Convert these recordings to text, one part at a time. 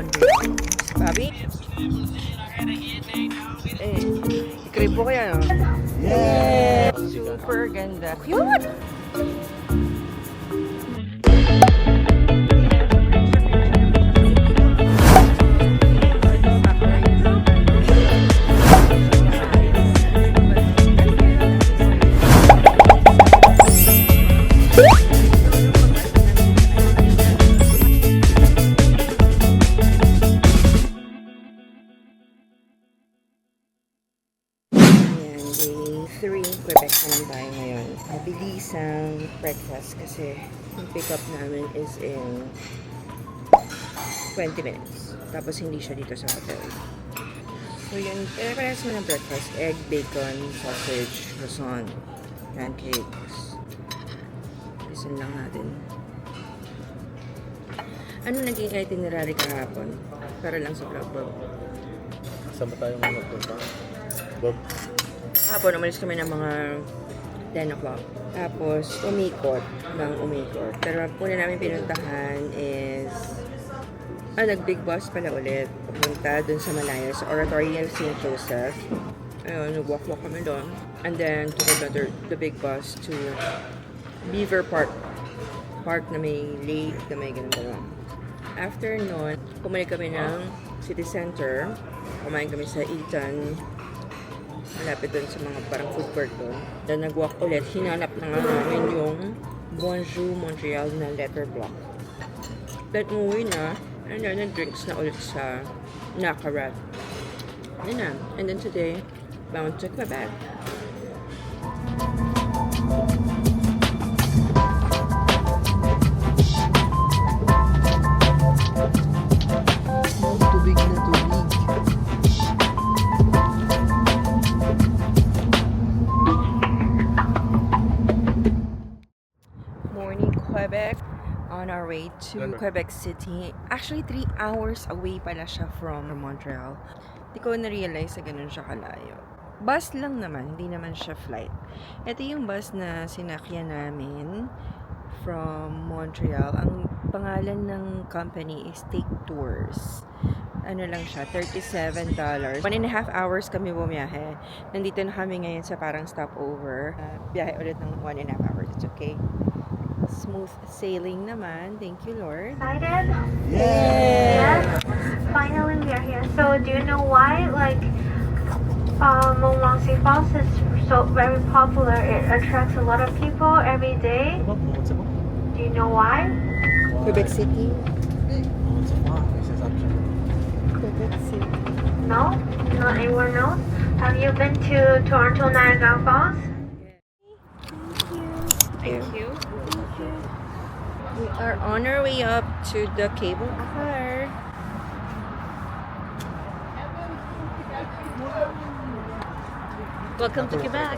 Montreal. Bobby? I-crave ko kaya, no? Yeah! Super ganda. Cute! Quebec naman tayo ngayon. Mabilis ang breakfast kasi yung pick up namin is in 20 minutes. Tapos hindi siya dito sa hotel. So yun, parehas mo ng breakfast. Egg, bacon, sausage, croissant, pancakes. Listen lang natin. Ano naging itinerary kahapon? Para lang sa vlog, Bob. Saan ba tayo magpunta? Bob? Hapon, umalis kami ng mga 10 o'clock. Tapos, umikot. Pero una namin pinuntahan is nag-big bus pala ulit. Pupunta dun sa Malaya, sa Oratory of St. Joseph. Ayun, nag-walk-walk kami doon. And then, took the big bus to Beaver Park. Park na may lake, na may ganun. After nun, pumalik kami ng city center. Kumain kami sa Eaton. Malapit doon sa mga parang food court doon. Then nag-walk ulit. Hinanap na nga namin yung Bonjour Montreal na letter block. Then umuwi na. And then nag-drinks na ulit sa Nakarat. Yun na. And then today, bound to Quebec. Tubig na tubig. Quebec, on our way to Quebec City. Actually, 3 hours away pala siya from Montreal. Hindi ko na-realize na ganun siya kalayo. Bus lang naman, hindi naman siya flight. Ito yung bus na sinakyan namin from Montreal. Ang pangalan ng company is Take Tours. Ano lang siya, $37. 1.5 hours kami bumiyahe. Nandito na kami ngayon sa parang stopover. Biyahe ulit ng 1.5 hours. It's okay. Smooth sailing naman. Thank you, Lord. Excited? Yeah! Yes. Finally, we are here. So, do you know why, like, Montmorency Falls is so very popular? It attracts a lot of people every day. Do you know why? Quebec City. Quebec City. No? Not anyone knows? Have you been to Toronto Niagara Falls? Thank you. We are on our way up to the cable car. Welcome to Quebec.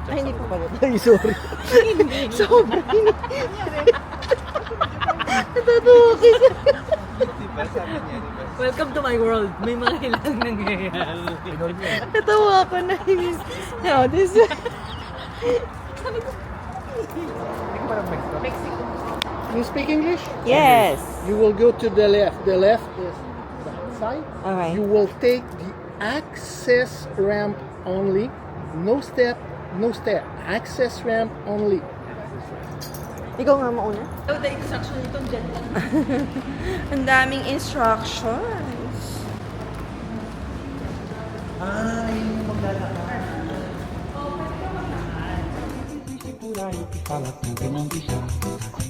Ay, hindi po pala. Ay, sorry. Sobra. Natatawa kasi. Welcome to my world. May mga ilang nangyayari. Natawa ako na. No, this is... Mexico. You speak English? Yes. You will go to the left. The left is that side. Okay. You will take the access ramp only. No step, no stair. Access ramp only. Ikaw nga mauna. So, the instruction nito dyan lang. Ang daming instructions. Yung maglalakad. Falat ng ganang bisa,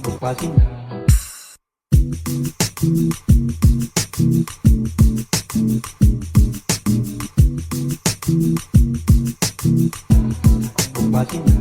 upasin na. Upasin na.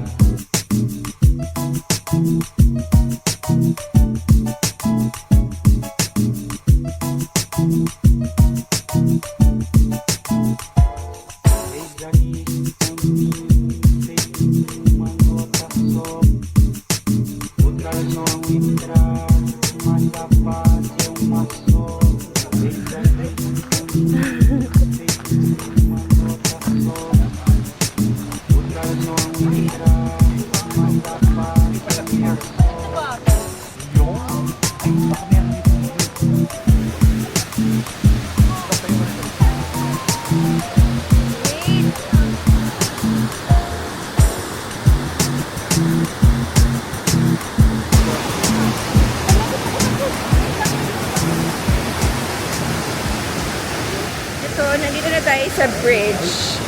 sa bridge.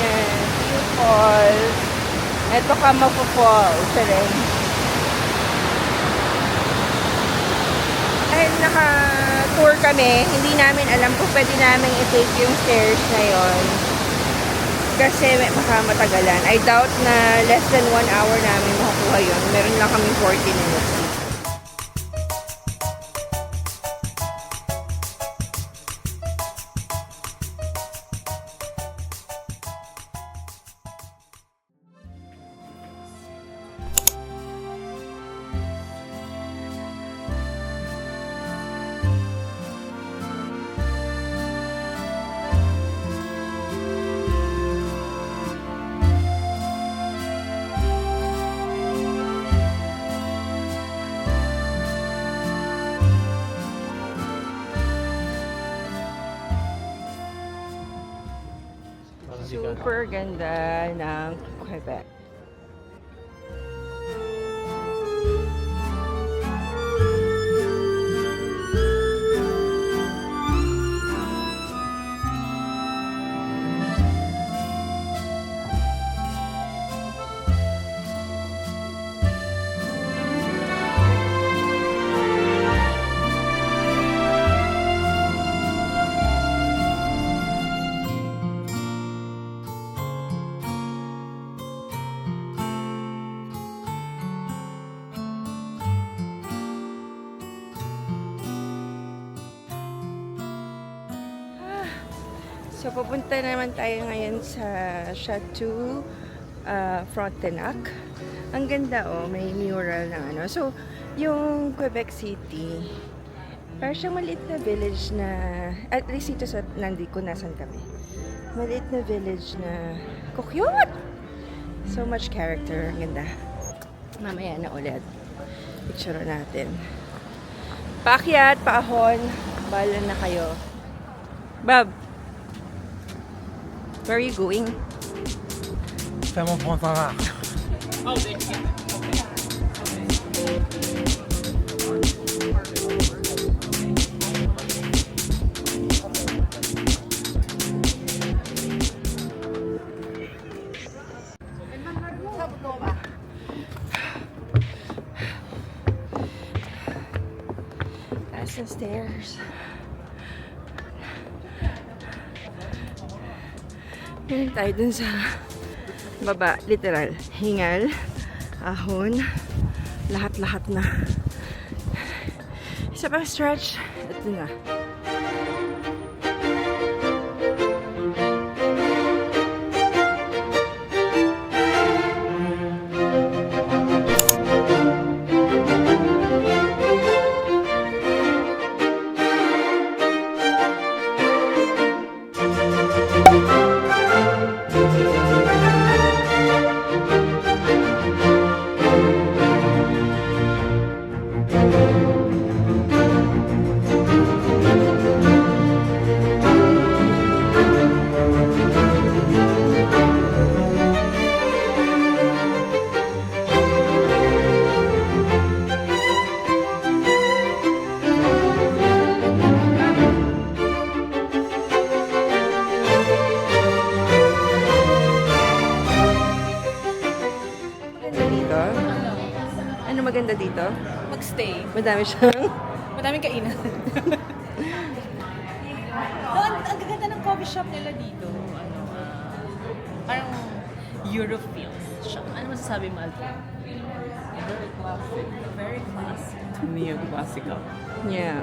Yan, View Falls. Ito ka magpo-fall. Charing. Dahil naka-tour kami, hindi namin alam kung pwede namin i-take yung stairs na yon. Kasi baka matagalan. I doubt na less than 1 hour namin makukuha yun. Meron lang kami 40 minutes. Super ganda ng Quebec. So, pupunta naman tayo ngayon sa Chateau Frontenac. Ang ganda oh, may mural ng ano. So, yung Quebec City, parang siyang maliit na village na, at least ito sa nandito nasan kami. Maliit na village na, cute! So much character, ang ganda. Mamaya na ulit. Picture natin. Paakyat, paahon, bala na kayo. Bob! Where are you going? Fais mon Frontenac. That's the stairs. Galing tayo dun sa baba, literal. Hingal, ahon, lahat-lahat na. Isa pang stretch, ito na. Maganda dito? Magstay. Madami siyang... Madaming kainan. Ang gaganda ng coffee shop nila dito. Ano, parang Euro feels siya. Ano masasabi mo, Alfred? Very classic. Very classic. Neo-classical. Yeah.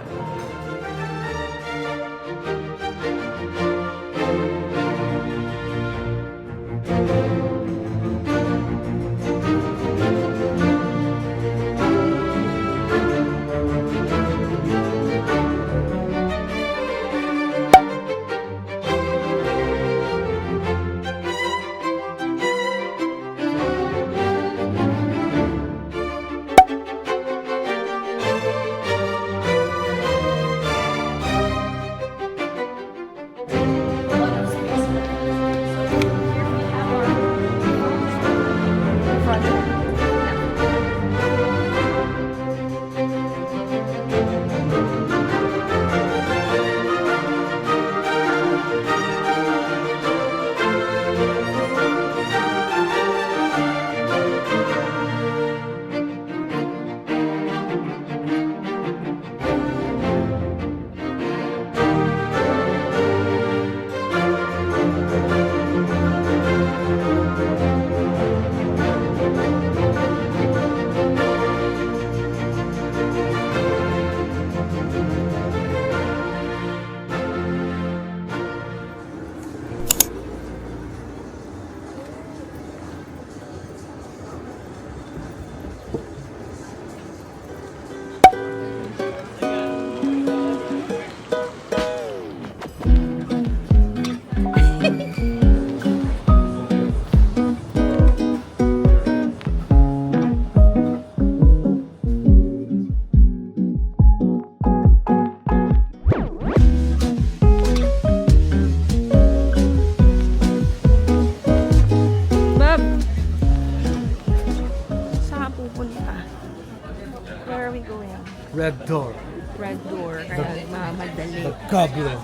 Red Door. Red Door. Kaya madali. The Goblin.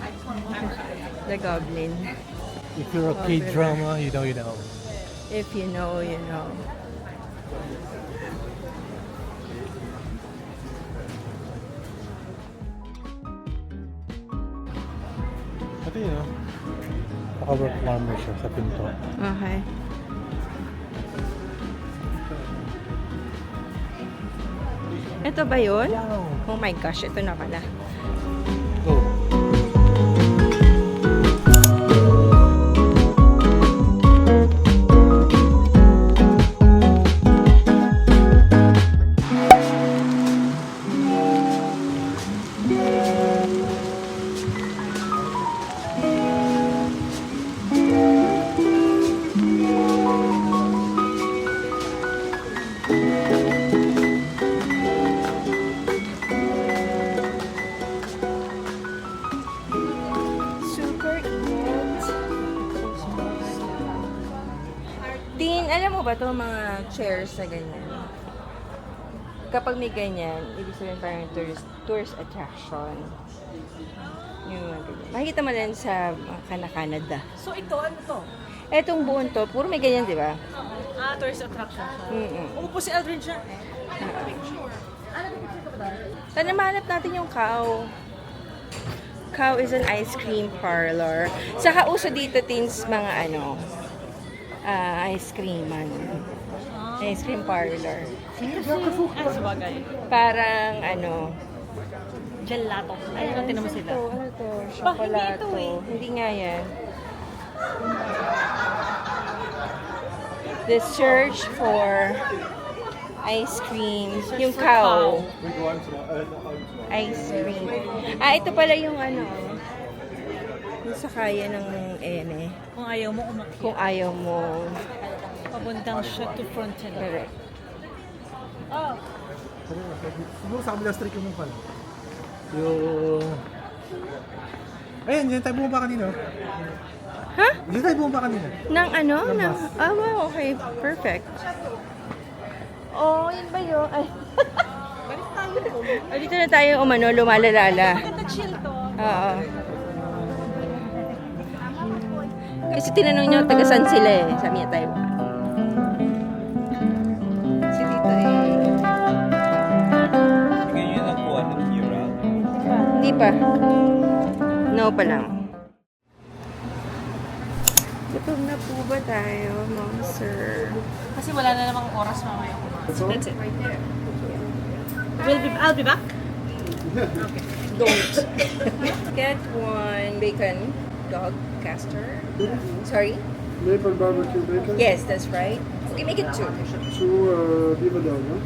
The Goblin. If you're a K-drama, you know, you know. If you know, you know. Ito yun, no? Naka-work farmer siya sa pinto. Okay. Ito ba yun? Oh my gosh, ito na pala. Go. Super cute. Tin, alam mo ba to mga chairs na ganyan? Kapag may ganyan, ibig sabihin parang tourist attraction. Yung mga ganyan. Makikita mo rin sa Canada. So ito, ano to? Etong buon to, puro may ganyan, di ba? Tourist attraction siya. Mm-mm. Umupo si Aldrin siya. Sana mahanap natin yung Cow. Cow is an ice cream parlor. Saka uso dito, teens, mga ano, ice cream, ice cream parlor. Sa bagay. Parang ano, Gelato. Ay, ano tinan mo sila? Ano to? Ba, hindi Chocolate. ito eh. Hindi nga yan. The search for ice cream. Yung Cow. Ice cream. Ito pala yung ano. Yung sakaya ng ene. Kung ayaw mo umakyat. Kung ayaw mo. Pabuntang siya to Frontier. Correct. Oh. Siguro sa kabilang street yung pala. Yung... Ayun, yun tayo bumaba kanina. Ha? Yun tayo bumaba kanina. Nang ano? Wow, okay. Perfect. Oh, yun ba yun? Ay. Dito na tayo umano, lumalalala. Maganda chill to. Oo. Kasi tinanong niya taga saan sila eh. Sabi niya tayo. Si Tito eh. Hindi pa. No pa lang. Gutom na po ba tayo, Mom Sir? Kasi wala na namang oras mamaya kumain. That's it. I'll be back. Don't. Get one bacon dog caster. Sorry? Maple barbecue bacon. Yes, that's right. Okay, make it 2. 2 beef dog, no?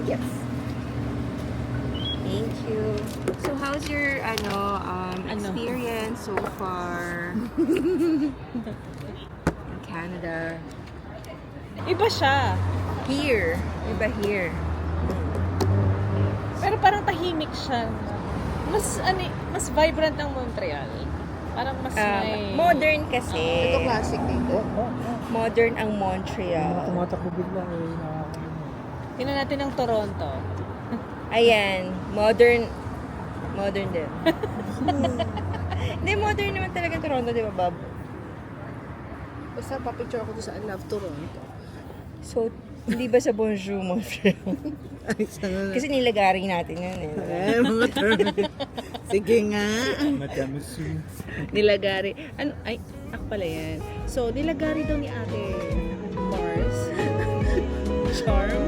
Yes. Thank you. So, how's your experience so far in Canada? Iba siya. Here. Iba here. Pero parang tahimik siya. Mas vibrant ang Montreal. Parang mas may... Modern kasi. Ito classic dito. Modern ang Montreal. Tumatakbo bigla eh. Tingnan natin ang Toronto. Ayan. Modern din. Hindi, modern naman talaga Toronto, di ba, Bob? Basta papicture ako doon sa I Love Toronto. So, hindi ba sa Bonjour Montreal? Kasi nilagari natin yun eh. Mga term. Sige nga. Matamisu. Nilagari. Ano? Ay, ako pala yan. So, nilagari daw ni ate Mars. Charm.